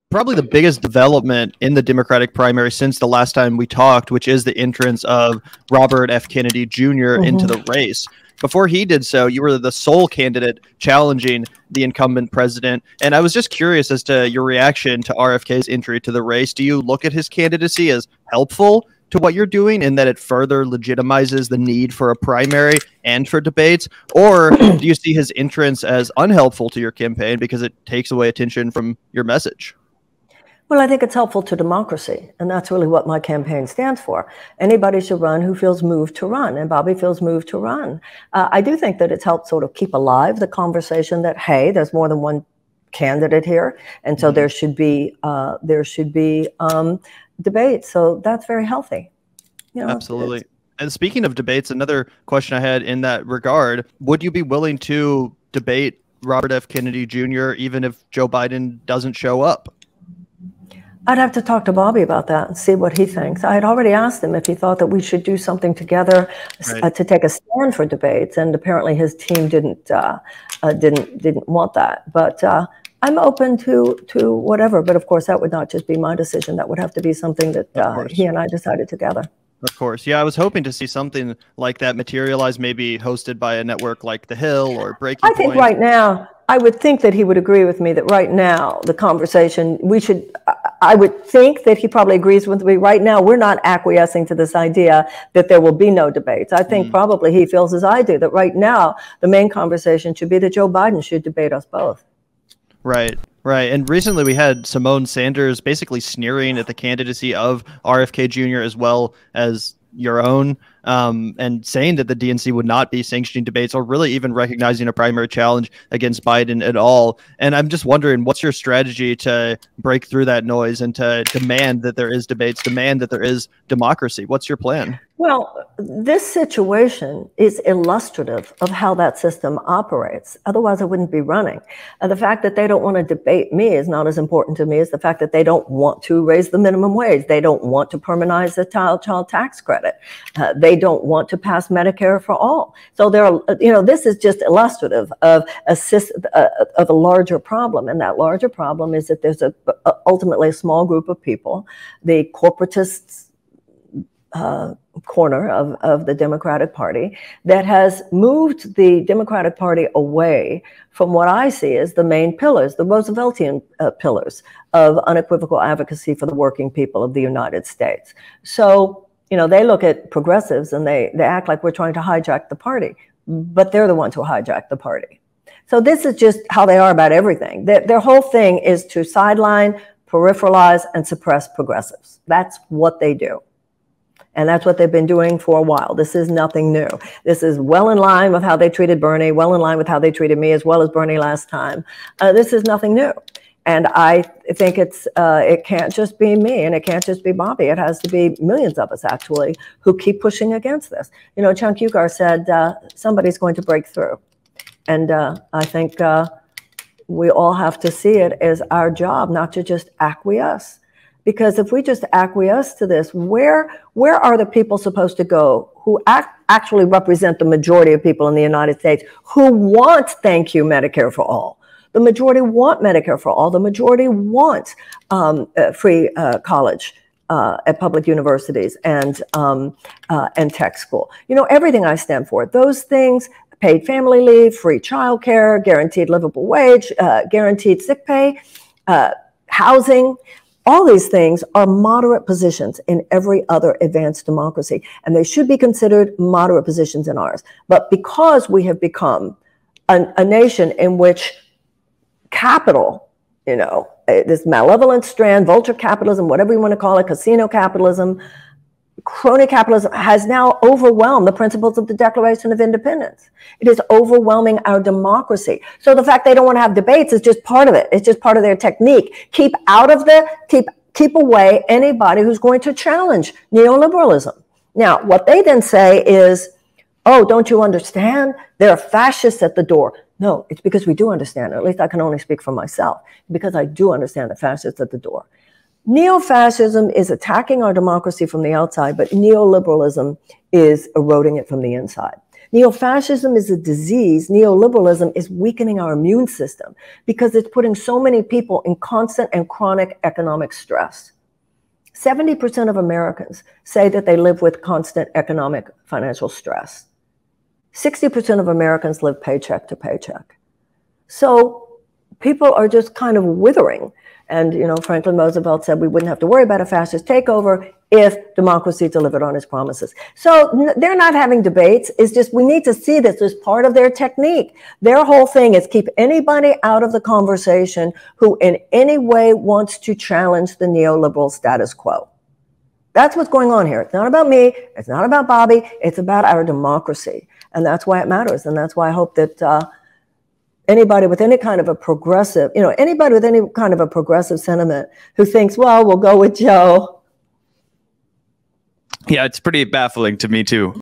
probably the biggest development in the Democratic primary since the last time we talked, which is the entrance of Robert F. Kennedy Jr. into the race. Before he did so, you were the sole candidate challenging the incumbent president. And I was just curious as to your reaction to RFK's entry to the race. Do you look at his candidacy as helpful to what you're doing in that it further legitimizes the need for a primary and for debates? Or do you see his entrance as unhelpful to your campaign because it takes away attention from your message? Well, I think it's helpful to democracy, and that's really what my campaign stands for. Anybody should run who feels moved to run, and Bobby feels moved to run. I do think that it's helped sort of keep alive the conversation that, hey, there's more than one candidate here, and so there should be debate. So that's very healthy. You know, absolutely. And speaking of debates, another question I had in that regard: would you be willing to debate Robert F. Kennedy Jr. even if Joe Biden doesn't show up? I'd have to talk to Bobby about that and see what he thinks. I had already asked him if he thought that we should do something together to take a stand for debates, and apparently his team didn't want that. But I'm open to whatever. But of course, that would not just be my decision. That would have to be something that he and I decided together. Of course. Yeah, I was hoping to see something like that materialize, maybe hosted by a network like The Hill or Breaking Point. I think right now, I would think that he would agree with me that right now, the conversation, I would think that he probably agrees with me. Right now, we're not acquiescing to this idea that there will be no debates. I think probably he feels as I do, that right now, the main conversation should be that Joe Biden should debate us both. Right. Right. And recently we had Simone Sanders basically sneering at the candidacy of RFK Jr. as well as your own, and saying that the DNC would not be sanctioning debates or really even recognizing a primary challenge against Biden at all. And I'm just wondering, what's your strategy to break through that noise and to demand that there is debates, demand that there is democracy? What's your plan? Well, this situation is illustrative of how that system operates. Otherwise, I wouldn't be running. The fact that they don't want to debate me is not as important to me as the fact that they don't want to raise the minimum wage. They don't want to permanentize the child tax credit. They don't want to pass Medicare for all. So this is just illustrative of a larger problem. And that larger problem is that there's ultimately a small group of people, the corporatists, corner of the Democratic Party, that has moved the Democratic Party away from what I see as the main pillars, the Rooseveltian pillars of unequivocal advocacy for the working people of the United States. So, they look at progressives and they act like we're trying to hijack the party, but they're the ones who hijack the party. So this is just how they are about everything. Their whole thing is to sideline, peripheralize, and suppress progressives. That's what they do. And that's what they've been doing for a while. This is nothing new. This is well in line with how they treated Bernie, well in line with how they treated me, as well as Bernie last time. This is nothing new. And I think it can't just be me and it can't just be Bobby. It has to be millions of us, actually, who keep pushing against this. Chunk Ugar said somebody's going to break through. And I think we all have to see it as our job, not to just acquiesce. Because if we just acquiesce to this, where are the people supposed to go who actually represent the majority of people in the United States who want, thank you, Medicare for all? The majority want Medicare for all. The majority want free college at public universities and tech school. Everything I stand for, those things, paid family leave, free childcare, guaranteed livable wage, guaranteed sick pay, housing. All these things are moderate positions in every other advanced democracy, and they should be considered moderate positions in ours. But because we have become a nation in which capital, this malevolent strand, vulture capitalism, whatever you want to call it, casino capitalism, crony capitalism, has now overwhelmed the principles of the Declaration of Independence. It is overwhelming our democracy. So the fact they don't want to have debates is just part of it. It's just part of their technique. Keep away anybody who's going to challenge neoliberalism. Now, what they then say is, oh, don't you understand? There are fascists at the door. No, it's because we do understand. At least I can only speak for myself, because I do understand the fascists at the door. Neo-fascism is attacking our democracy from the outside, but neoliberalism is eroding it from the inside. Neo-fascism is a disease. Neoliberalism is weakening our immune system because it's putting so many people in constant and chronic economic stress. 70% of Americans say that they live with constant economic financial stress. 60% of Americans live paycheck to paycheck. So people are just kind of withering. And, you know, Franklin Roosevelt said we wouldn't have to worry about a fascist takeover if democracy delivered on its promises. So they're not having debates. It's just we need to see this as part of their technique. Their whole thing is keep anybody out of the conversation who in any way wants to challenge the neoliberal status quo. That's what's going on here. It's not about me. It's not about Bobby. It's about our democracy. And that's why it matters. And that's why I hope that anybody with any kind of a progressive, you know, anybody with any kind of a progressive sentiment who thinks, well, we'll go with Joe. Yeah, it's pretty baffling to me too.